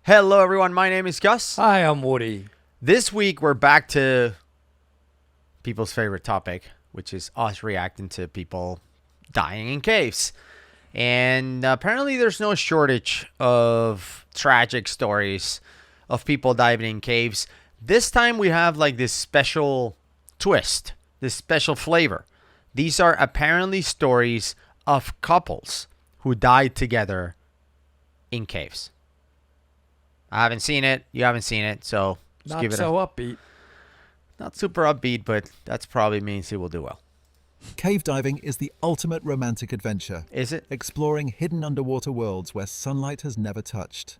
Hello, everyone. My name is Gus. Hi, I'm Woody. This week, we're back to people's favorite topic, which is us reacting to people dying in caves. And apparently, there's no shortage of tragic stories of people diving in caves. This time, we have like this special twist, this special flavor. These are apparently stories of couples who died together in caves. I haven't seen it. You haven't seen it, so just Not give it so upbeat. not super upbeat, but that's probably means it will do well. Cave diving is the ultimate romantic adventure, Is it? exploring hidden underwater worlds where sunlight has never touched.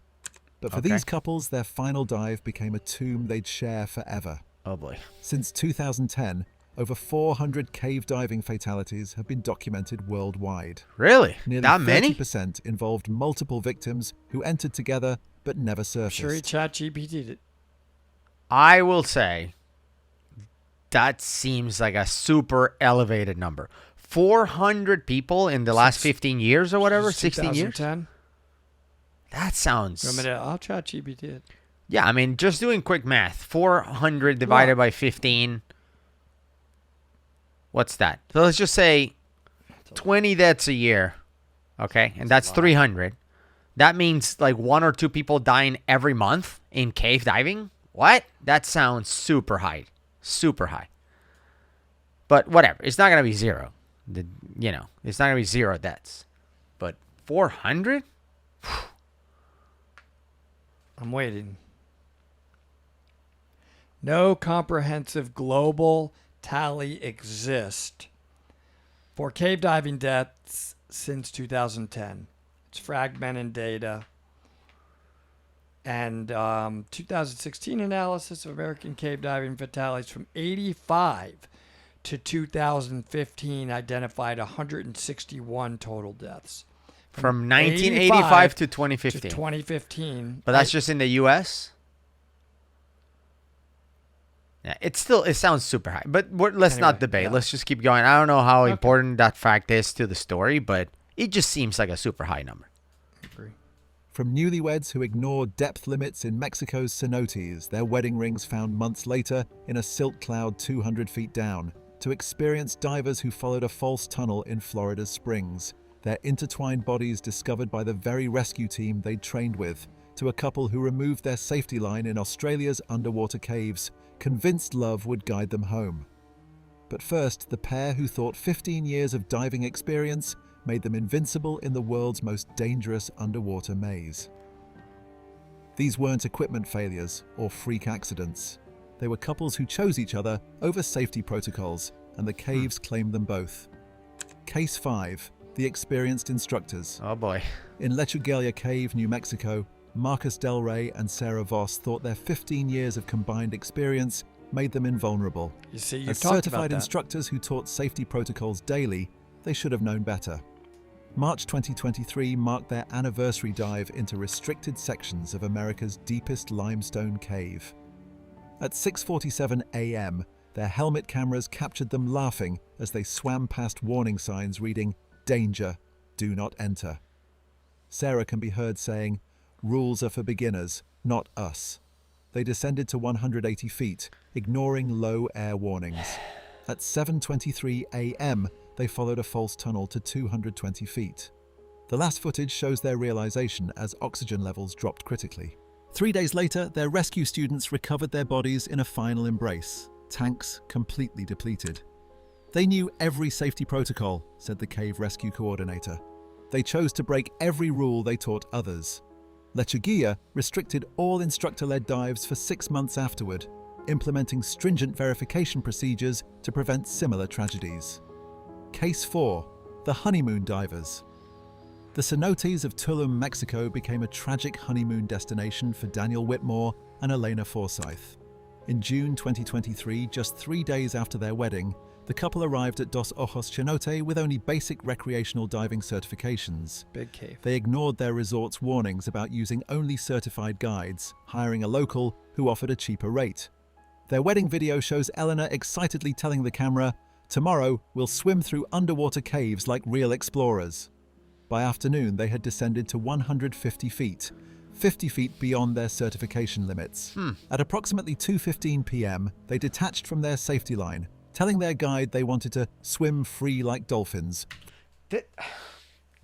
But for Okay. these couples, their final dive became a tomb they'd share forever. Oh boy. Since 2010, over 400 cave diving fatalities have been documented worldwide. Really? Nearly That many? 30% involved multiple victims who entered together but never surfaced. Sure, he ChatGPT'd it. I will say that seems like a super elevated number. 400 people in the last 15 years or whatever, 16 years? 2010. That sounds... I'll ChatGPT it. Yeah, I mean, just doing quick math. 400 divided by 15. What's that? So let's just say 20 deaths a year. Okay, and that's 300. That means like one or two people dying every month in cave diving? What? That sounds super high. Super high. But whatever. It's not going to be zero. It's not going to be zero deaths. But 400? I'm waiting. No comprehensive global tally exists for cave diving deaths since 2010. It's fragmented data. And 2016 analysis of American cave diving fatalities from 85 to 2015 identified 161 total deaths. From 1985 to To 2015. 2015. But that's just in the U.S.? Yeah, it sounds super high. But let's not Anyway, debate. yeah. Let's just keep going. I don't know how Okay. important that fact is to the story, but it just seems like a super high number. From newlyweds who ignored depth limits in Mexico's cenotes, their wedding rings found months later in a silt cloud 200 feet down, to experienced divers who followed a false tunnel in Florida's Springs, their intertwined bodies discovered by the very rescue team they'd trained with, to a couple who removed their safety line in Australia's underwater caves, convinced love would guide them home. But first, the pair who thought 15 years of diving experience made them invincible in the world's most dangerous underwater maze. These weren't equipment failures or freak accidents. They were couples who chose each other over safety protocols, and the caves claimed them both. Case 5, the experienced instructors. Oh, boy. In Lechuguilla Cave, New Mexico, Marcus Del Rey and Sarah Voss thought their 15 years of combined experience made them invulnerable. You see, you've As talked certified about that. instructors who taught safety protocols daily, they should have known better. March 2023 marked their anniversary dive into restricted sections of America's deepest limestone cave. At 6:47 a.m., their helmet cameras captured them laughing as they swam past warning signs reading, "Danger, do not enter." Sarah can be heard saying, "Rules are for beginners, not us." They descended to 180 feet, ignoring low air warnings. At 7:23 a.m., they followed a false tunnel to 220 feet. The last footage shows their realization as oxygen levels dropped critically. 3 days later, their rescue students recovered their bodies in a final embrace, tanks completely depleted. They knew every safety protocol, said the cave rescue coordinator. They chose to break every rule they taught others. Lechuguilla restricted all instructor-led dives for 6 months afterward, implementing stringent verification procedures to prevent similar tragedies. Case 4, the Honeymoon divers. The cenotes of Tulum, Mexico became a tragic honeymoon destination for Daniel Whitmore and Elena Forsyth. In June 2023, just 3 days after their wedding, the couple arrived at Dos Ojos Cenote with only basic recreational diving certifications. Big cave. They ignored their resort's warnings about using only certified guides, hiring a local who offered a cheaper rate. Their wedding video shows Eleanor excitedly telling the camera, "Tomorrow, we'll swim through underwater caves like real explorers." By afternoon, they had descended to 150 feet, 50 feet beyond their certification limits. At approximately 2:15 p.m., they detached from their safety line, telling their guide they wanted to swim free like dolphins. There's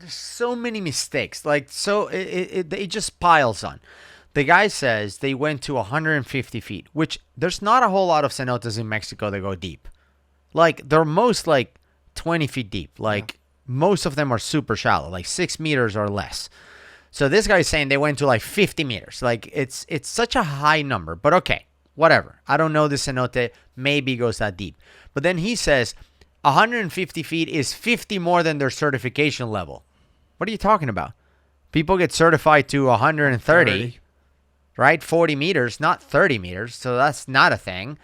so many mistakes. Like, so it just piles on. The guy says they went to 150 feet, which there's not a whole lot of cenotes in Mexico that go deep. Like, they're most like 20 feet deep. Like, most of them are super shallow, like 6 meters or less. So this guy's saying they went to like 50 meters. Like, it's such a high number. But okay, whatever. I don't know the cenote. Maybe goes that deep. But then he says 150 feet is 50 more than their certification level. What are you talking about? People get certified to 130, right? 40 meters, not 30 meters. So that's not a thing.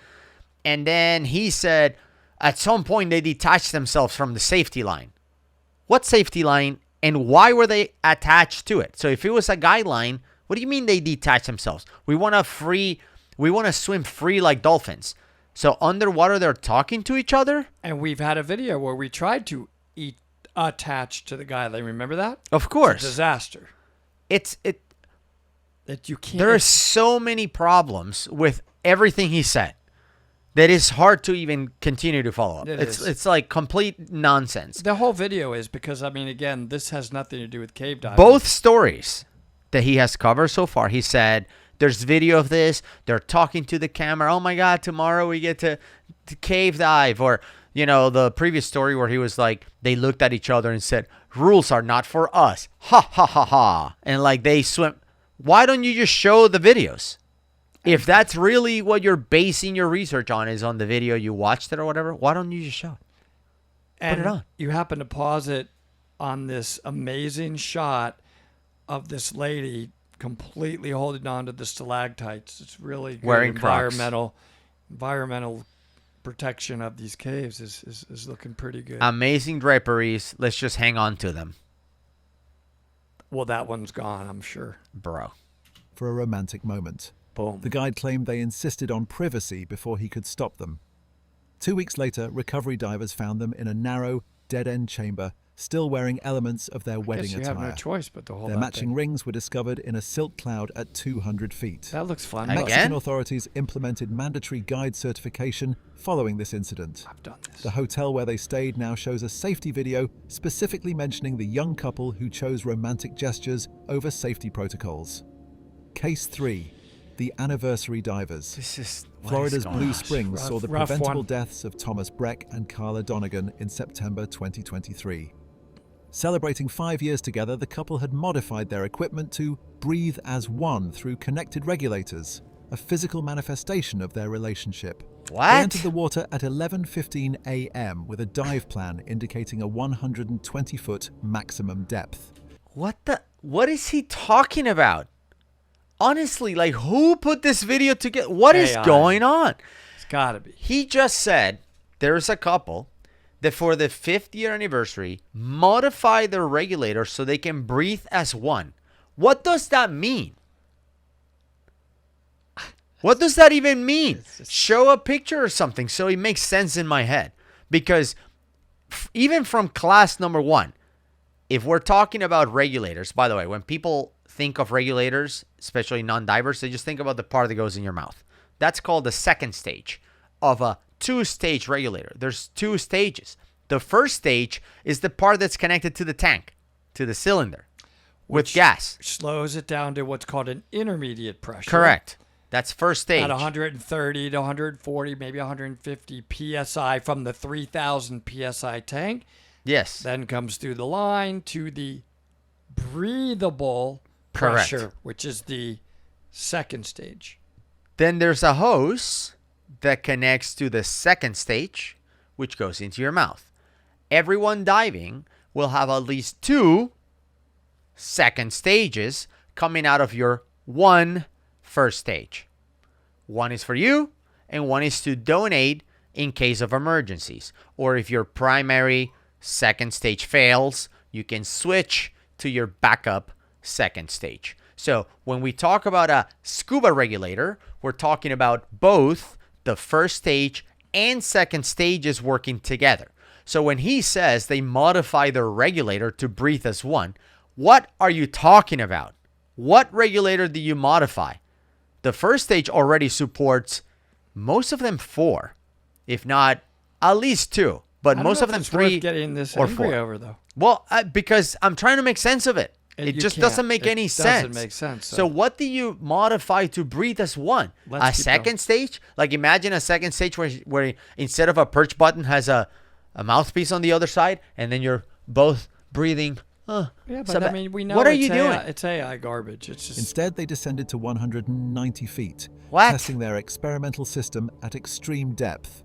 And then he said at some point they detached themselves from the safety line. What safety line? And why were they attached to it? So if it was a guideline, what do you mean they detach themselves? We want to swim free like dolphins. So underwater, they're talking to each other? And we've had a video where we tried to attach to the guideline. Remember that? Of course. It's a disaster. That you can't. There are so many problems with everything he said that is hard to even continue to follow up. It's like complete nonsense. The whole video is because, I mean, again, this has nothing to do with cave diving. Both stories that he has covered so far, he said, there's video of this. They're talking to the camera. Oh, my God, tomorrow we get to cave dive. Or, you know, the previous story where he was like, they looked at each other and said, rules are not for us. Ha, ha, ha, ha. And like they swim. Why don't you just show the videos? If that's really what you're basing your research on is on the video you watched it or whatever, why don't you just show it? And put it on. You happen to pause it on this amazing shot of this lady completely holding on to the stalactites. It's really good. Wearing Crocs. Environmental protection of these caves is looking pretty good. Amazing draperies. Let's just hang on to them. Well, that one's gone, I'm sure. Bro. For a romantic moment. Boom. The guide claimed they insisted on privacy before he could stop them. 2 weeks later, recovery divers found them in a narrow, dead-end chamber, still wearing elements of their wedding you attire. have no choice but to hold Their that matching thing. rings were discovered in a silt cloud at 200 feet. That looks fun. Again? Mexican authorities implemented mandatory guide certification following this incident. I've done this. The hotel where they stayed now shows a safety video specifically mentioning the young couple who chose romantic gestures over safety protocols. Case 3. The Anniversary Divers. This is Florida's Blue Springs saw the rough preventable one. deaths of Thomas Breck and Carla Donegan in September 2023. Celebrating 5 years together, the couple had modified their equipment to breathe as one through connected regulators, a physical manifestation of their relationship. What? They entered the water at 11:15 a.m. with a dive plan indicating a 120-foot maximum depth. What is he talking about? Honestly, like, who put this video together? What is AI. going on? It's got to be. He just said there's a couple that for the 5th year anniversary modify their regulator so they can breathe as one. What does that mean? What does that even mean? Show a picture or something so it makes sense in my head. Because even from class number 1, if we're talking about regulators, by the way, when people think of regulators, especially non-divers, they just think about the part that goes in your mouth. That's called the second stage of a 2-stage regulator. There's 2 stages. The first stage is the part that's connected to the tank, to the cylinder, with gas. Slows it down to what's called an intermediate pressure. Correct. That's first stage. At 130 to 140, maybe 150 psi from the 3,000 psi tank. Yes. Then comes through the line to the breathable Correct. pressure, which is the second stage. Then there's a hose that connects to the second stage, which goes into your mouth. Everyone diving will have at least 2 second stages coming out of your one first stage. One is for you, and one is to donate in case of emergencies. Or if your primary second stage fails, you can switch to your backup second stage. So when we talk about a scuba regulator, we're talking about both the first stage and second stages working together. So when he says they modify their regulator to breathe as one, what are you talking about? What regulator do you modify? The first stage already supports most of them 4, if not at least 2, but I don't most know of if them it's 3 worth getting this or angry 4. over though. Well, because I'm trying to make sense of it. It You just can't. doesn't make any sense. It doesn't make sense. So what do you modify to breathe as one? Let's A keep second stage? Like imagine a second stage where instead of a perch button has a mouthpiece on the other side, and then you're both breathing. Yeah, but I mean, we know what are it's you doing? It's AI garbage. It's just Instead, they descended to 190 feet, What? testing their experimental system at extreme depth.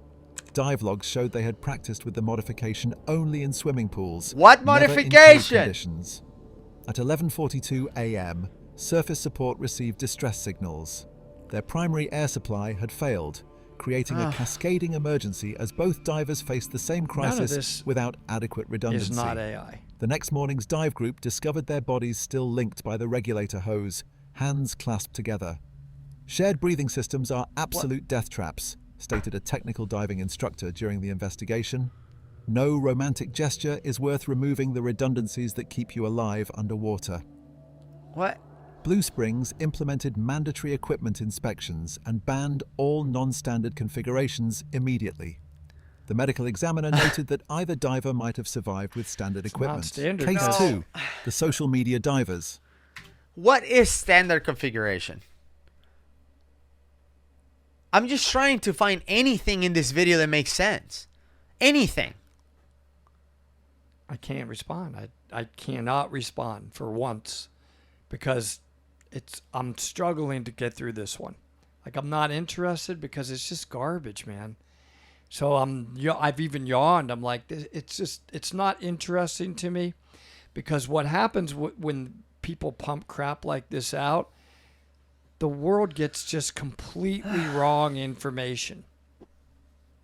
Dive logs showed they had practiced with the modification only in swimming pools. What never in cave modification? conditions. At 11:42 a.m., surface support received distress signals. Their primary air supply had failed, creating a cascading emergency as both divers faced the same crisis this without adequate redundancy. is not AI. The next morning's dive group discovered their bodies still linked by the regulator hose, hands clasped together. Shared breathing systems are absolute death traps, stated a technical diving instructor during the investigation. No romantic gesture is worth removing the redundancies that keep you alive underwater. What? Blue Springs implemented mandatory equipment inspections and banned all non-standard configurations immediately. The medical examiner noted that either diver might have survived with standard equipment. non-standard. Case No. 2, the social media divers. What is standard configuration? I'm just trying to find anything in this video that makes sense. Anything. I can't respond. I cannot respond for once because I'm struggling to get through this one. Like I'm not interested because it's just garbage, man. So I've even yawned. I'm like, it's not interesting to me because what happens when people pump crap like this out, the world gets just completely wrong information.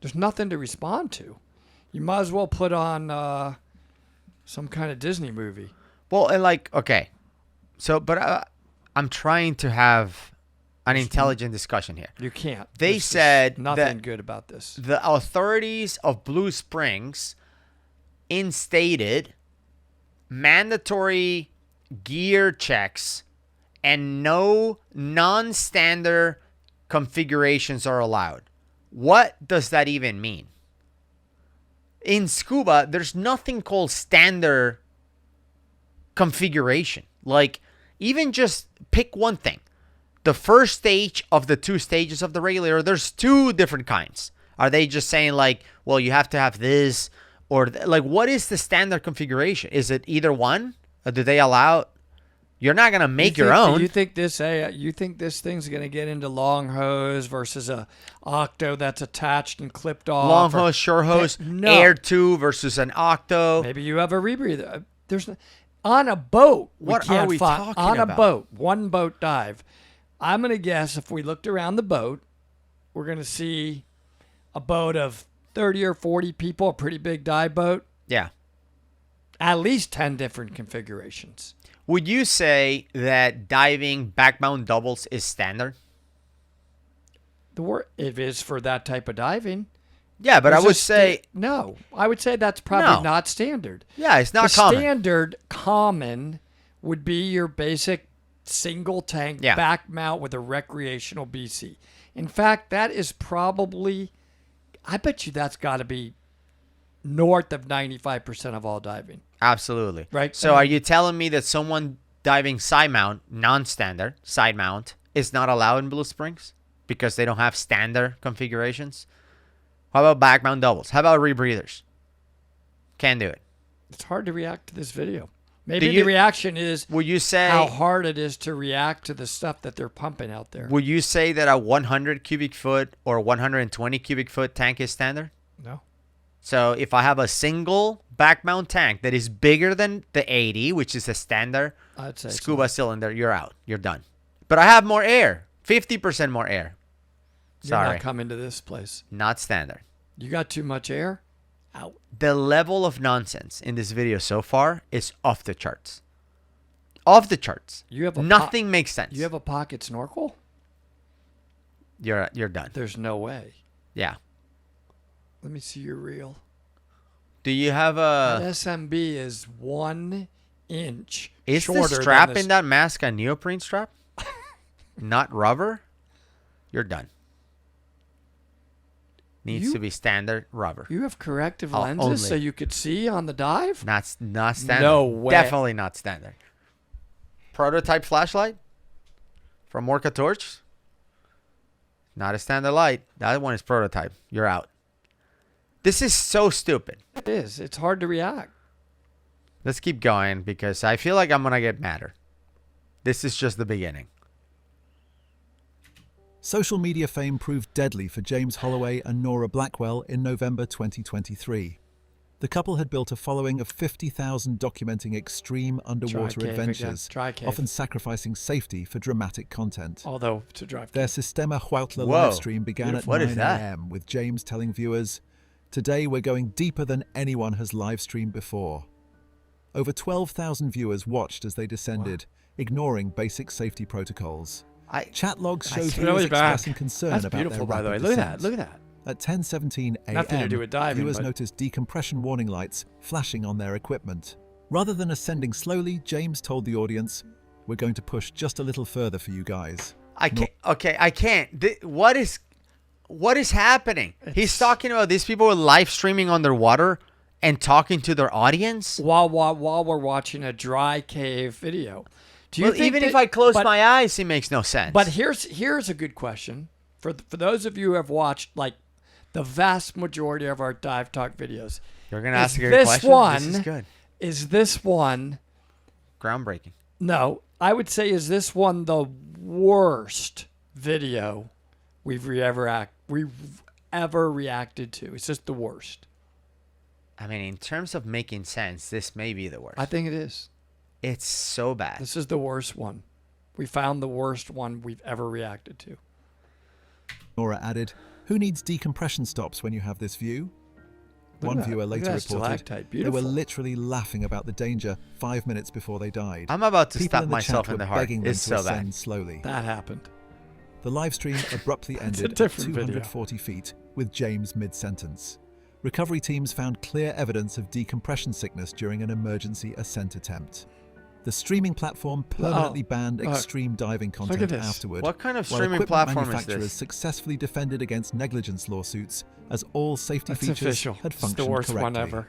There's nothing to respond to. You might as well put on some kind of Disney movie. Well, and like, okay. So, but I'm trying to have an intelligent discussion here. You can't. They There's said nothing that good about this. the authorities of Blue Springs instated mandatory gear checks and no non-standard configurations are allowed. What does that even mean? In scuba, there's nothing called standard configuration. Like, even just pick one thing. The first stage of the 2 stages of the regulator, there's 2 different kinds. Are they just saying like, well, you have to have this or like, what is the standard configuration? Is it either one? Or do they allow? You're not gonna make your own. You think this thing's gonna get into long hose versus a octo that's attached and clipped off? Long hose, short hose, No. air 2 versus an octo. Maybe you have a rebreather. On a boat. What are we talking on a about? boat? One boat dive. I'm gonna guess if we looked around the boat, we're gonna see a boat of 30 or 40 people, a pretty big dive boat. Yeah. At least 10 different configurations. Would you say that diving back mount doubles is standard? It is for that type of diving. Yeah, but I would say no. I would say that's probably No. not standard. yeah, it's not The common. standard common would be your basic single tank Yeah. back mount with a recreational BC. In fact, that is probably, I bet you that's got to be north of 95% of all diving. Absolutely. Right. So are you telling me that someone diving side mount, non-standard side mount, is not allowed in Blue Springs because they don't have standard configurations? How about back mount doubles? How about rebreathers? Can't do it. It's hard to react to this video. Maybe you- the reaction is Would you say how hard it is to react to the stuff that they're pumping out there. Would you say that a 100 cubic foot or 120 cubic foot tank is standard? No. So if I have a single back mount tank that is bigger than the 80, which is a standard I'd say scuba cylinder, you're out. You're done. But I have more air, 50% more air. You're Sorry, not coming to this place. not standard. You got too much air? Out. The level of nonsense in this video so far is off the charts. Off the charts. You have a Nothing makes sense. You have a pocket snorkel? You're done. There's no way. Yeah. Let me see your reel. Do you have That a SMB is 1 inch Is the shorter strap than in that mask a neoprene strap? Not rubber? You're done. Needs to be standard rubber. You have corrective Oh, lenses only. so you could see on the dive? Not standard. No way. Definitely not standard. Prototype flashlight from Orca Torch. Not a standard light. That one is prototype. You're out. This is so stupid. It is. It's hard to react. Let's keep going because I feel like I'm going to get madder. This is just the beginning. Social media fame proved deadly for James Holloway and Nora Blackwell in November 2023. The couple had built a following of 50,000 documenting extreme underwater Dry cave adventures, again. Dry cave. often sacrificing safety for dramatic content. Although to drive. Their Sistema Huautla Whoa. livestream began at What is 9 that? a.m. with James telling viewers, "Today we're going deeper than anyone has livestreamed before." Over 12,000 viewers watched as they descended, ignoring basic safety protocols. Chat logs showed That's viewers really bad. expressing concern That's about beautiful, their by the way. rapid Look at that. descent. Look at that. At 10:17 Nothing to do a.m., with diving, viewers but- noticed decompression warning lights flashing on their equipment. Rather than ascending slowly, James told the audience, "We're going to push just a little further for you guys." I can't. Okay, I can't. What is happening? He's talking about these people live streaming underwater and talking to their audience. While we're watching a dry cave video. Do you Well, think even that- if I close but- my eyes, it makes no sense. But here's a good question for those of you who have watched like the vast majority of our dive talk videos. You're gonna Is ask a good this question. one- This is good. Is this one? Groundbreaking. No, I would say is this one the worst video we've ever reacted to? It's just the worst. I mean, in terms of making sense, this may be the worst. I think it is. It's so bad. This is the worst one. We found the worst one we've ever reacted to. Nora added, "Who needs decompression stops when you have this view?" Look One at that. viewer Look at later that reported stalactite. they were Beautiful. literally laughing about the danger 5 minutes before they died. I'm about to People stab in the myself chat in the were heart. begging them It's to so bad. ascend slowly. That happened. The live stream abruptly ended at different video. 240 feet with James mid-sentence. Recovery teams found clear evidence of decompression sickness during an emergency ascent attempt. The streaming platform permanently banned look. extreme diving at content this. afterward. What kind of while streaming equipment platform is manufacturers this? successfully defended against negligence lawsuits as all safety That's features official. had It's functioned the worst correctly. one ever.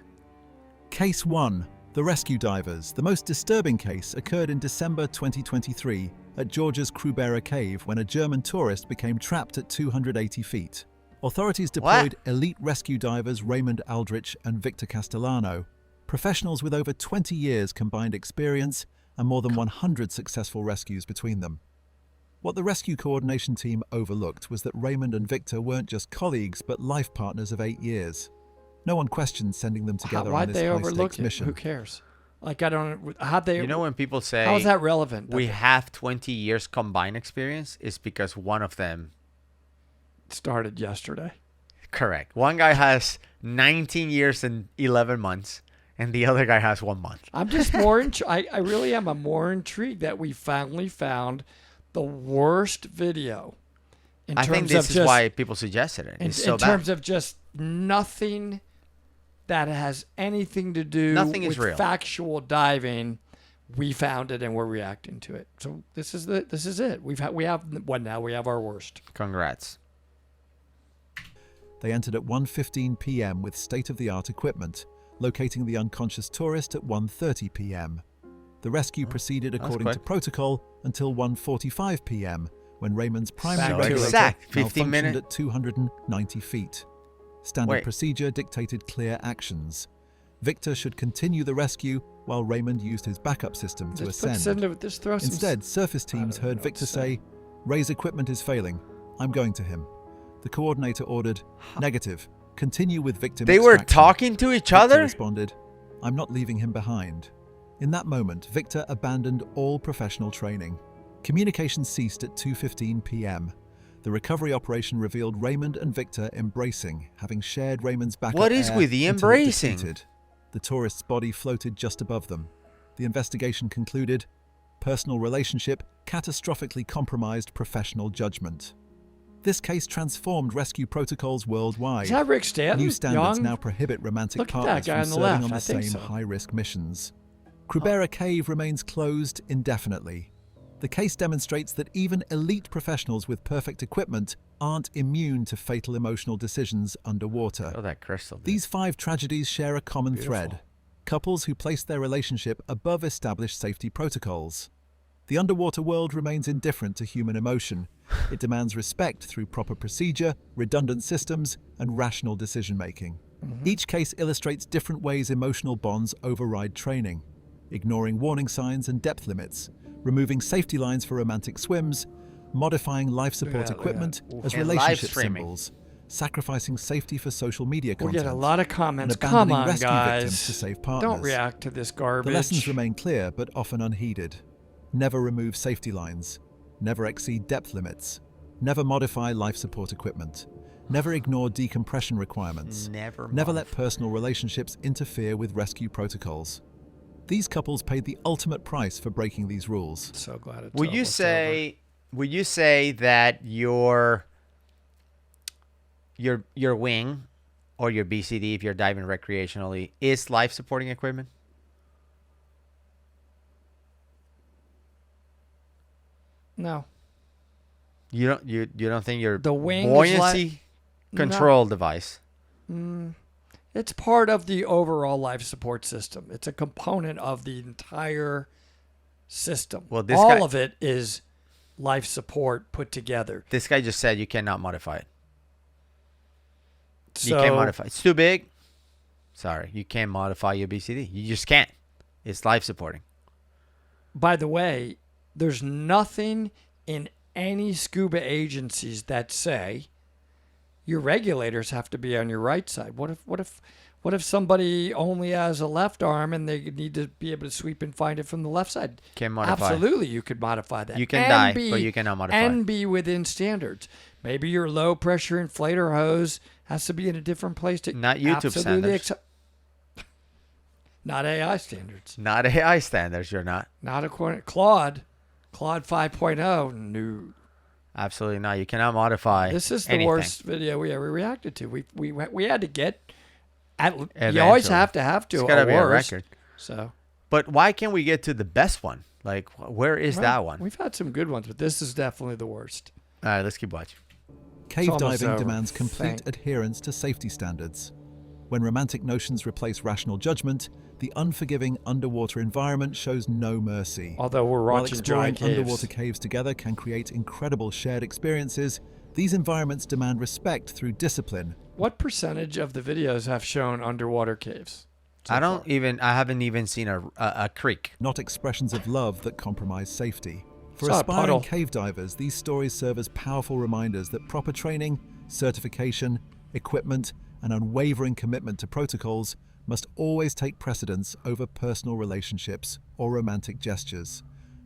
Case 1. The Rescue Divers. The most disturbing case occurred in December 2023 at Georgia's Krubera Cave when a German tourist became trapped at 280 feet. Authorities deployed elite rescue divers Raymond Aldrich and Victor Castellano, professionals with over 20 years combined experience and more than 100 successful rescues between them. What the rescue coordination team overlooked was that Raymond and Victor weren't just colleagues but life partners of 8 years. No one questioned sending them together on Why'd this they overlook high-stakes it? mission. Who cares? Like, I don't. How'd they? You know when people say How is that relevant? we have 20 years combined experience, is because one of them. started yesterday. Correct. One guy has 19 years and 11 months, and the other guy has 1 month. I'm just more. I really am. I'm more intrigued that we finally found the worst video. In I terms think this of is just, why people suggested it. In, It's so in bad. terms of just nothing that has anything to do Nothing is with real. factual diving, we found it and we're reacting to it. So this is it. We have what now? We have our worst. Congrats. They entered at 1:15 p.m. with state-of-the-art equipment, locating the unconscious tourist at 1:30 p.m. The rescue proceeded according to quick. protocol until 1:45 p.m. when Raymond's primary So regulator exact, 15 malfunctioned minute- at 290 feet. Standard Wait. procedure dictated clear actions. Victor should continue the rescue while Raymond used his backup system to Just ascend. throw some. Instead, surface teams don't know heard what Victor to say. say, "Ray's equipment is failing. I'm going to him." The coordinator ordered, "Negative. Continue with victim They were extraction." talking to each Victor other? responded, "I'm not leaving him behind." In that moment, Victor abandoned all professional training. Communication ceased at 2:15 p.m. The recovery operation revealed Raymond and Victor embracing, having shared Raymond's backup What is air with the until it embracing? depleted. The tourist's body floated just above them. The investigation concluded, personal relationship catastrophically compromised professional judgment. This case transformed rescue protocols worldwide. Is that Rick Stanton? New standards Young? now prohibit romantic Look at that partners guy from on the serving left. on I the think same so. high-risk missions. Krubera Cave remains closed indefinitely. The case demonstrates that even elite professionals with perfect equipment aren't immune to fatal emotional decisions underwater. Oh, that crystal. Dude. These 5 tragedies share a common Beautiful. thread: couples who place their relationship above established safety protocols. The underwater world remains indifferent to human emotion. It demands respect through proper procedure, redundant systems, and rational decision-making. Each case illustrates different ways emotional bonds override training: ignoring warning signs and depth limits, removing safety lines for romantic swims, modifying life support that, look at equipment that. as And relationship live streaming. symbols, sacrificing safety for social media We'll content, get a lot of and comments. abandoning Come on, rescue victims guys. to save partners. Don't react to this garbage. The lessons remain clear but often unheeded. Never remove safety lines. Never exceed depth limits. Never modify life support equipment. Never ignore decompression requirements. Never let personal relationships interfere with rescue protocols. These couples paid the ultimate price for breaking these rules. So glad it's Would you almost say? Would you say that your wing or your BCD, if you're diving recreationally, is life supporting equipment? over? No. You don't think your The wing is buoyancy control device? It's part of the overall life support system. It's a component of the entire system. Well, this all guy- of it is life support put together. This guy just said you cannot modify it. So, You can't modify. It's too big. Sorry, you can't modify your BCD. You just can't. It's life supporting. by the way, there's nothing in any scuba agencies that say your regulators have to be on your right side. What if somebody only has a left arm and they need to be able to sweep and find it from the left side? Can't modify. Absolutely, you could modify that. You can And die, be- but you cannot modify. and be within standards. Maybe your low pressure inflator hose has to be in a different place to Not YouTube absolutely standards. not AI standards. Not AI standards. You're not. Not according Claude 5.0. No. Absolutely not. You cannot modify. This is the anything. worst video we ever reacted to. We had to get at you always Eventually. have to It's a gotta be a worst. record. So But why can't we get to the best one? Like, where is well, that one? We've had some good ones, but this is definitely the worst. All right, let's keep watching. Cave almost diving over. demands complete Thank- adherence to safety standards. When romantic notions replace rational judgment, the unforgiving underwater environment shows no mercy. Although we're While watching dry exploring caves. underwater caves together can create incredible shared experiences, these environments demand respect through discipline. What percentage of the videos have shown underwater caves? so I don't far? even. I haven't even seen a creek. Not expressions of love that compromise safety. For Saw a aspiring puddle. cave divers, these stories serve as powerful reminders that proper training, certification, equipment, and unwavering commitment to protocols must always take precedence over personal relationships or romantic gestures.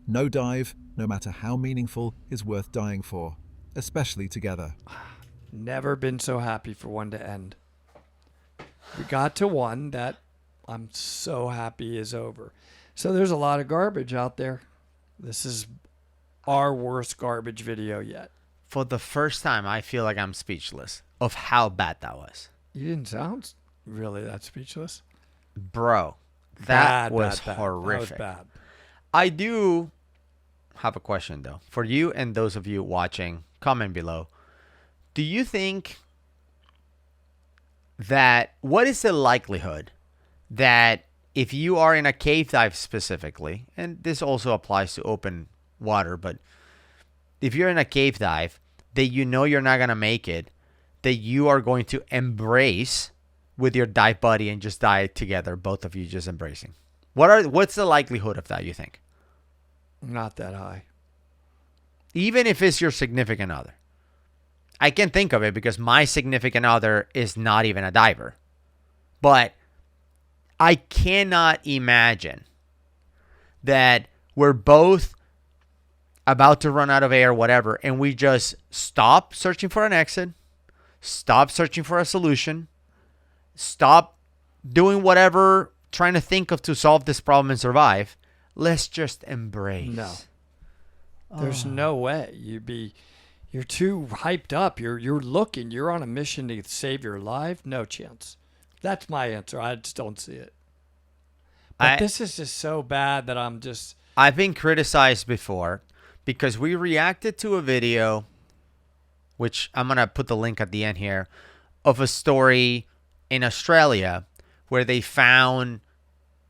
No dive, no matter how meaningful, is worth dying for, especially together. Never been so happy for one to end. We got to one that I'm so happy is over. So there's a lot of garbage out there. This is our worst garbage video yet. For the first time, I feel like I'm speechless of how bad that was, You didn't sound really that speechless. bro. That Bad, was bad, bad. horrific. That was bad. I do have a question though for you and those of you watching. Comment below. Do you think that what is the likelihood that if you are in a cave dive specifically, and this also applies to open water, but if you're in a cave dive that you know you're not gonna make it, that you are going to embrace with your dive buddy and just dive together, both of you just embracing? What's the likelihood of that, you think? Not that high. Even if it's your significant other. I can think of it because my significant other is not even a diver. But I cannot imagine that we're both about to run out of air, whatever, and we just stop searching for an exit, stop searching for a solution, stop doing whatever, trying to think of to solve this problem and survive. Let's just embrace. No. There's no way. You're too hyped up. You're looking. You're on a mission to save your life. No chance. That's my answer. I just don't see it. But this is just so bad that I'm just. I've been criticized before because we reacted to a video, which I'm going to put the link at the end here, of a story in Australia where they found,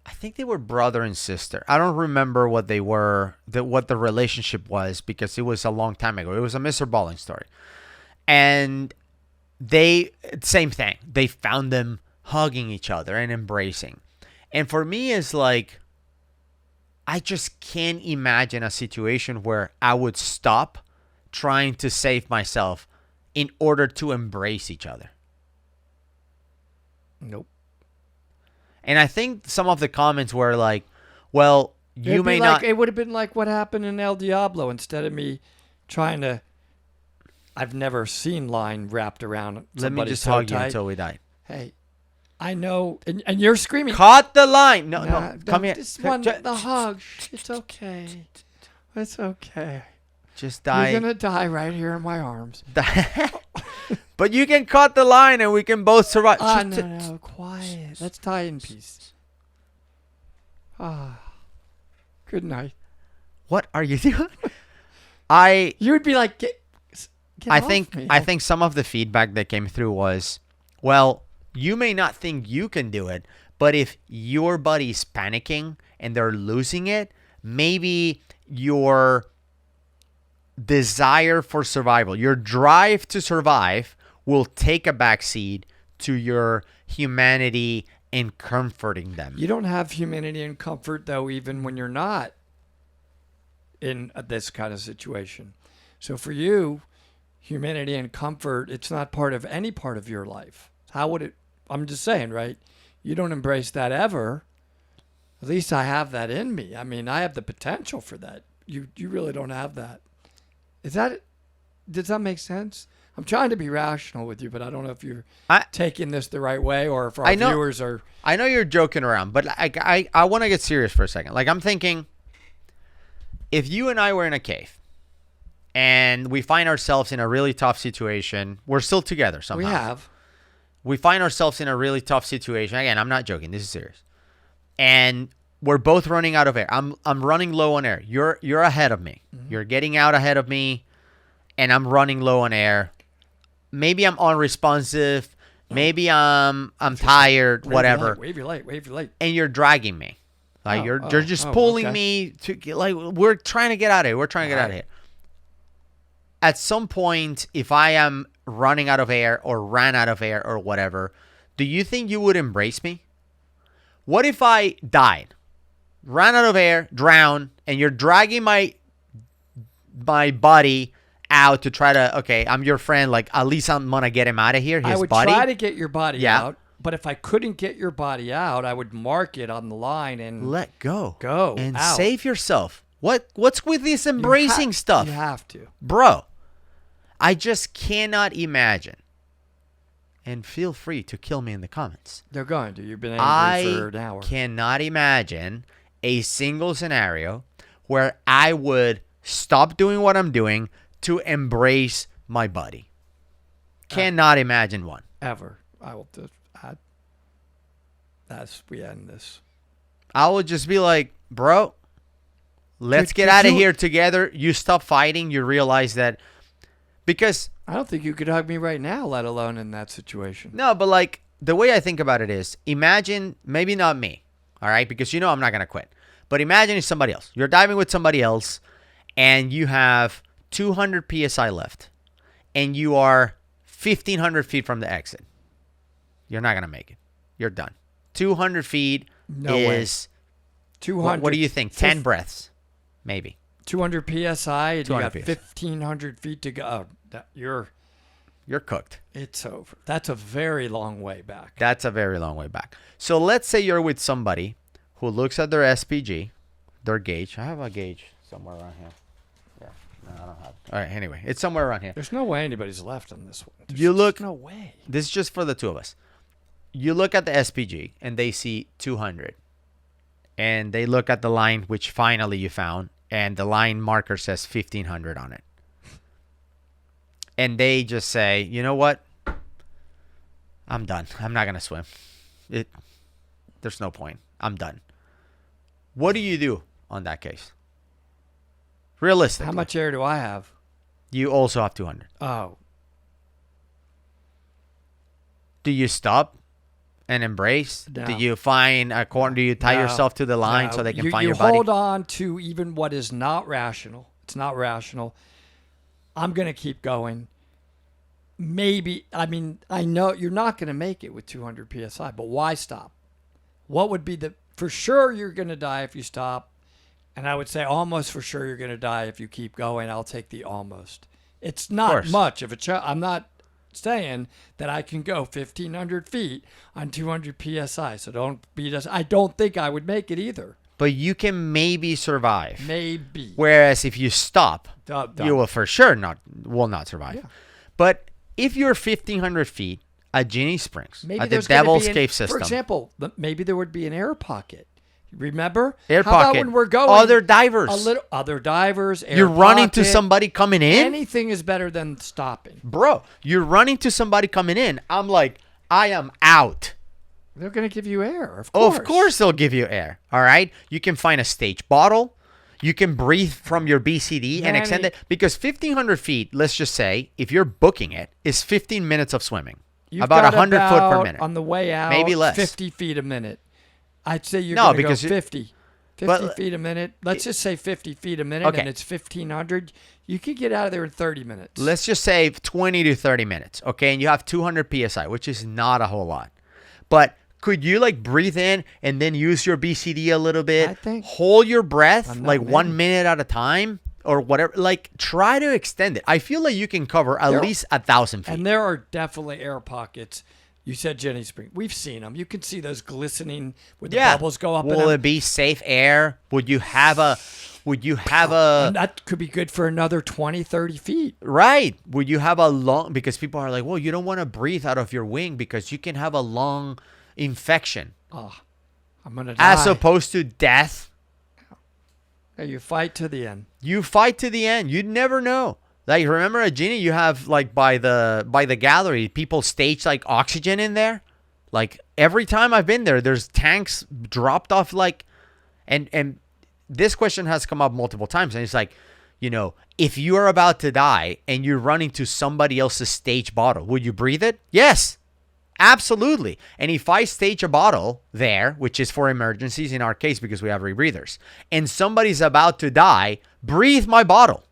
I think they were brother and sister. I don't remember what they were, what the relationship was, because it was a long time ago. It was a Mr. Balling story. And same thing. They found them hugging each other and embracing. And for me, it's like, I just can't imagine a situation where I would stop trying to save myself in order to embrace each other. Nope. And I think some of the comments were like, well, you may not. It would have been like what happened in El Diablo. Instead of me trying to. I've never seen line wrapped around. Let me just hug you until we die. Hey, I know. And you're screaming. Cut the line. No. Come here. This one, the hug. It's okay. It's okay. Just die. You're going to die right here in my arms. But you can cut the line and we can both survive. No, quiet. Let's die in peace. Good night. What are you doing? You would be like, I think some of the feedback that came through was, well, you may not think you can do it, but if your buddy's panicking and they're losing it, maybe your desire for survival, your drive to survive, will take a backseat to your humanity and comforting them. You don't have humanity and comfort, though, even when you're not in this kind of situation. So for you, humanity and comfort, it's not part of any part of your life. How would it? I'm just saying, right? You don't embrace that ever. At least I have that in me. I mean, I have the potential for that. You really don't have that. Does that make sense? I'm trying to be rational with you, but I don't know if you're taking this the right way or if our viewers are. I know you're joking around, but I want to get serious for a second. Like, I'm thinking, if you and I were in a cave and we find ourselves in a really tough situation, we're still together somehow. We find ourselves in a really tough situation. Again, I'm not joking. This is serious. And we're both running out of air. I'm running low on air. You're ahead of me. Mm-hmm. You're getting out ahead of me, and I'm running low on air. Maybe I'm unresponsive. Maybe I'm tired. Whatever. Wave your light. And you're dragging me. Like you're just pulling me to, like, we're trying to get out of here. We're trying to get out of here. At some point, if I am running out of air or ran out of air or whatever, do you think you would embrace me? What if I died, ran out of air, drowned, and you're dragging my buddy out to try to, okay, I'm your friend, like, at least I'm going to get him out of here, I would try to get your body out, but if I couldn't get your body out, I would mark it on the line and let go. And out. Save yourself. What's with this embracing stuff? You have to. Bro, I just cannot imagine. And feel free to kill me in the comments. They're going to. You've been angry for an hour. I cannot imagine a single scenario where I would stop doing what I'm doing to embrace my buddy. Cannot imagine one. Ever. I will just add. We end this. I would just be like, bro, let's get out of here together. You stop fighting. You realize that. Because I don't think you could hug me right now, let alone in that situation. No, but like the way I think about it is, imagine, maybe not me, all right? Because you know I'm not going to quit. But imagine it's somebody else. You're diving with somebody else and you have 200 PSI left and you are 1,500 feet from the exit. You're not going to make it. You're done. 200 feet is... 200. What do you think? 10 breaths, maybe. 200 PSI and 200 you got PSI. 1,500 feet to go. You're cooked. It's over. That's a very long way back. So let's say you're with somebody who looks at their SPG, their gauge. I have a gauge somewhere around here. Yeah, no, I don't have it. All right, anyway, it's somewhere around here. There's no way anybody's left on this one. There's no way. This is just for the two of us. You look at the SPG and they see 200. And they look at the line, which finally you found. And the line marker says 1,500 on it. And they just say, you know what? I'm done. I'm not going to swim. There's no point. I'm done. what do you do on that case? Realistically. How much air do I have? You also have 200. Oh, Do you stop and embrace? No. Do you find a corner? Do you tie No. yourself to the line no. so they can you, find you your body? hold on to even what is not rational. It's not rational. I'm going to keep going. Maybe, I mean, I know you're not going to make it with 200 PSI, but why stop? What would be for sure you're going to die if you stop. And I would say almost for sure you're going to die if you keep going. I'll take the almost. It's not much of a I'm not saying that I can go 1,500 feet on 200 PSI. So don't beat us. I don't think I would make it either. But you can maybe survive. Maybe. Whereas if you stop, Done. you will for sure will not survive. Yeah. But if you're 1,500 feet at Ginny Springs, Maybe at the there's gonna Devil's be Cave system, For example, maybe there would be an air pocket. Remember? air How pocket, about when we're going other divers, other divers, air you're running to pocket. somebody coming in. Anything is better than stopping. Bro, you're running to somebody coming in. I'm like, I am out. They're going to give you air, of course. Of course they'll give you air. All right. You can find a stage bottle. You can breathe from your BCD and extend it. Because 1,500 feet, let's just say, if you're booking it, is 15 minutes of swimming. You've About got 100 foot per minute. On the way out, Maybe less. 50 feet a minute. I'd say you're No, going to go because 50. 50 feet a minute. Let's just say 50 feet a minute, Okay. and it's 1,500. You could get out of there in 30 minutes. Let's just say 20 to 30 minutes. Okay. And you have 200 PSI, which is not a whole lot. But could you like breathe in and then use your BCD a little bit? I think. Hold your breath I'm not like many. 1 minute at a time or whatever. Like try to extend it. I feel like you can cover at least 1,000 feet. And there are definitely air pockets. You said Jenny Spring. We've seen them. You can see those glistening with the bubbles go up. Will it be safe air? Would you have a And that could be good for another 20, 30 feet. right? Would you have a long, because people are like, well, you don't want to breathe out of your wing because you can have a long infection Oh, I'm going to die. as opposed to death. Hey, you fight to the end. You fight to the end. You'd never know. Like remember at Genie, you have like by the gallery, people stage like oxygen in there. Like every time I've been there, there's tanks dropped off like, and this question has come up multiple times, and it's like, you know, if you are about to die and you're running to somebody else's stage bottle, would you breathe it? Yes, absolutely. And if I stage a bottle there, which is for emergencies in our case because we have rebreathers, and somebody's about to die, breathe my bottle.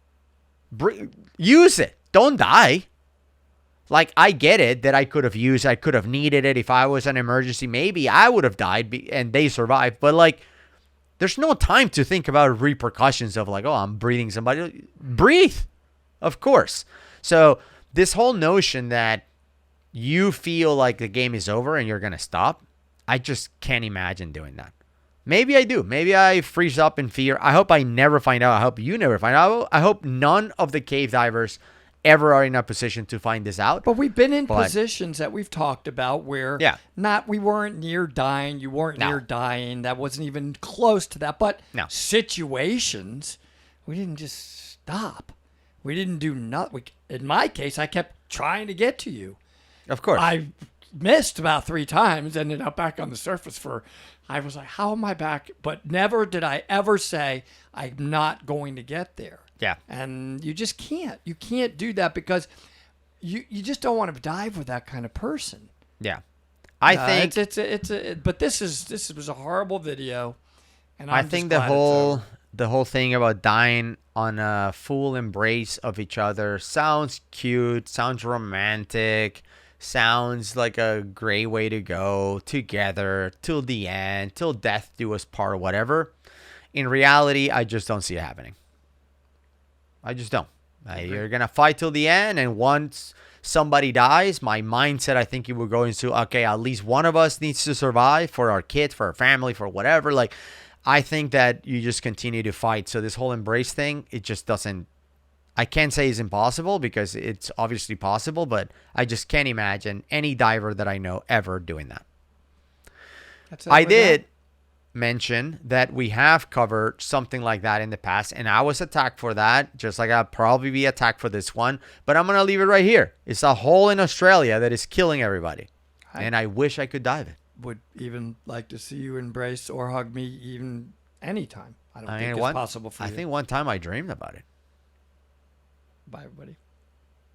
Use it. Don't die. Like, I get it that I could have needed it if I was an emergency. Maybe I would have died and they survived. But, like, there's no time to think about repercussions of, like, oh, I'm breathing somebody. Breathe. Of course. So, this whole notion that you feel like the game is over and you're going to stop, I just can't imagine doing that. Maybe I do. Maybe I freeze up in fear. I hope I never find out. I hope you never find out. I hope none of the cave divers ever are in a position to find this out. But we've been in positions that we've talked about where we weren't near dying. You weren't near dying. That wasn't even close to that. But situations, we didn't just stop. We didn't do nothing. In my case, I kept trying to get to you. Of course. I missed about 3 times, ended up back on the surface I was like, how am I back? But never did I ever say, I'm not going to get there. Yeah. And you just can't. You can't do that because you just don't want to dive with that kind of person. Yeah. I think but this was a horrible video. And I think the whole thing about dying on a full embrace of each other sounds cute, sounds romantic, sounds like a great way to go together till the end, till death do us part or whatever. In reality, I just don't see it happening. I just don't. You're going to fight till the end, and once somebody dies, my mindset, I think it will go into, okay, at least one of us needs to survive for our kids, for our family, for whatever. Like, I think that you just continue to fight. So this whole embrace thing, it just doesn't, I can't say it's impossible because it's obviously possible, but I just can't imagine any diver that I know ever doing that. I did mention that we have covered something like that in the past, and I was attacked for that, just like I'll probably be attacked for this one, but I'm going to leave it right here. It's a hole in Australia that is killing everybody, and I wish I could dive it. Would even like to see you embrace or hug me even anytime. I don't I think mean, it's possible for I you. think one time I dreamed about it. Bye, everybody.